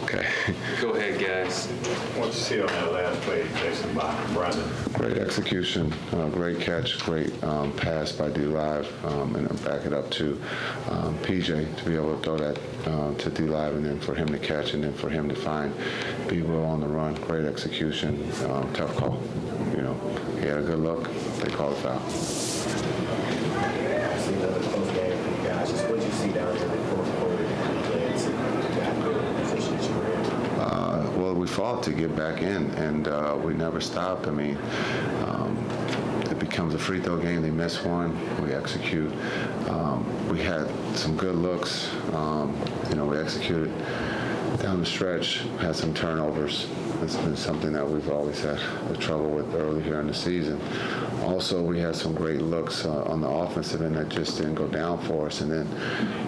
Okay. Go ahead, guys. What you see on that last play, Jason, by Brandon? Great execution, great catch, great pass by D-Live, and then back it up to PJ to be able to throw that to D-Live, and then for him to catch, and then for him to find B-Will on the run. Great execution, tough call. You know, he had a good look. They called a foul. Another close game for you guys. Just what you see down here in the fourth quarter Well, we fought to get back in, and we never stopped. I mean, it becomes a free throw game. They miss one, we execute. We had some good looks. We executed down the stretch, had some turnovers. It's been something that we've always had trouble with early here in the season. Also, we had some great looks on the offensive end that just didn't go down for us. And then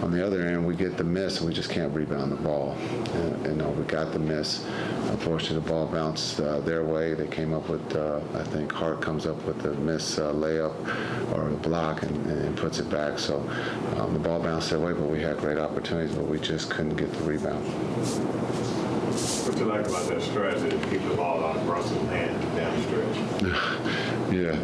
on the other end, we get the miss, and we just can't rebound the ball. We got the miss. Unfortunately, the ball bounced their way. They came up with, I think Hart comes up with the miss layup or the block and puts it back. So the ball bounced their way, but we had great opportunities, but we just couldn't get the rebound. What you like about that strategy to keep the ball out of Brunson's hand down the stretch? Yeah,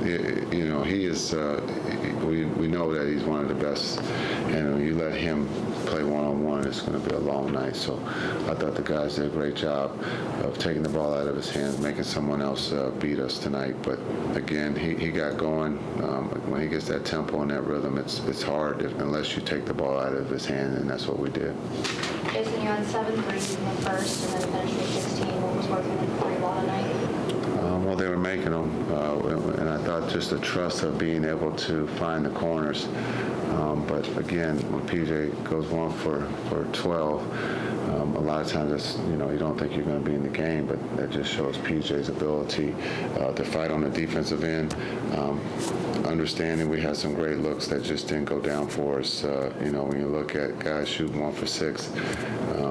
he is. We know that he's one of the best, and when you let him play one-on-one, it's going to be a long night. So I thought the guys did a great job of taking the ball out of his hands, making someone else beat us tonight. But again, he got going. When he gets that tempo and that rhythm, it's hard unless you take the ball out of his hand, and that's what we did. Jason, you had 7 threes in the first and then finished with 16. What was working with the 3 ball tonight? Well, they were making them, and I thought just the trust of being able to find the corners. But again, when PJ goes 1 for 12, a lot of times it's, you don't think you're going to be in the game, but that just shows PJ's ability to fight on the defensive end. Understanding we had some great looks that just didn't go down for us. When you look at guys shooting 1 for 6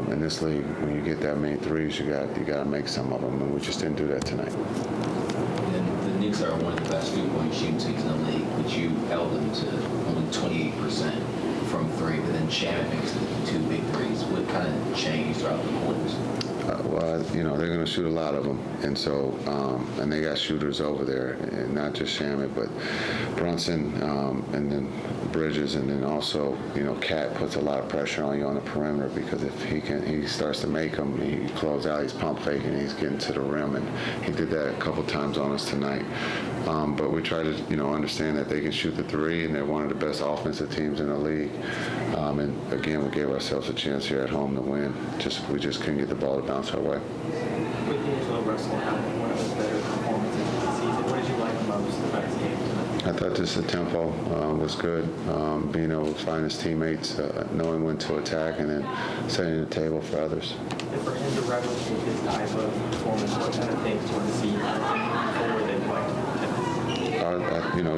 in this league, when you get that many threes, you got to make some of them, and we just didn't do that tonight. And the Knicks are one of the best three-point shooting teams in the league, but you held them to only 28% from 3, but then Shannon makes the 2 big threes. What kind of changed throughout the quarters? They're going to shoot a lot of them, and so and they got shooters over there, and not just Shamet, but Brunson, and then Bridges, and then also Cat puts a lot of pressure on you on the perimeter, because if he starts to make them, he close out, he's pump faking, he's getting to the rim, and he did that a couple times on us tonight. But we try to understand that they can shoot the 3, and they're one of the best offensive teams in the league. And again, we gave ourselves a chance here at home to win. We just couldn't get the ball to bounce our way. With D'Angelo Russell having one of his better performances of the season, what did you like most about his game tonight? I thought just the tempo was good. Being able to find his teammates, knowing when to attack, and then setting the table for others. And for him to replicate his type of performance, what kind of things do you want to see forward that you'd like to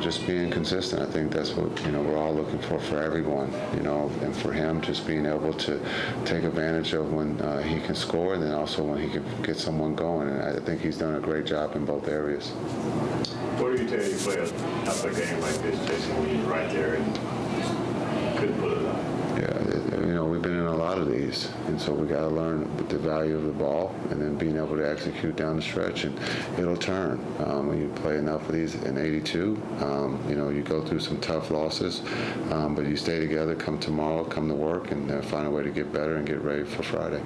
just being consistent. I think that's what we're all looking for everyone. And for him, just being able to take advantage of when he can score, and then also when he can get someone going. And I think he's done a great job in both areas. What do you tell your players after a game like this, Jason, when you're right there and couldn't put it up? Yeah, we've been in a lot of these, and so we got to learn the value of the ball, and then being able to execute down the stretch, and it'll turn. When you play enough of these in 82, you go through some tough losses, but you stay together, come tomorrow, come to work, and find a way to get better and get ready for Friday.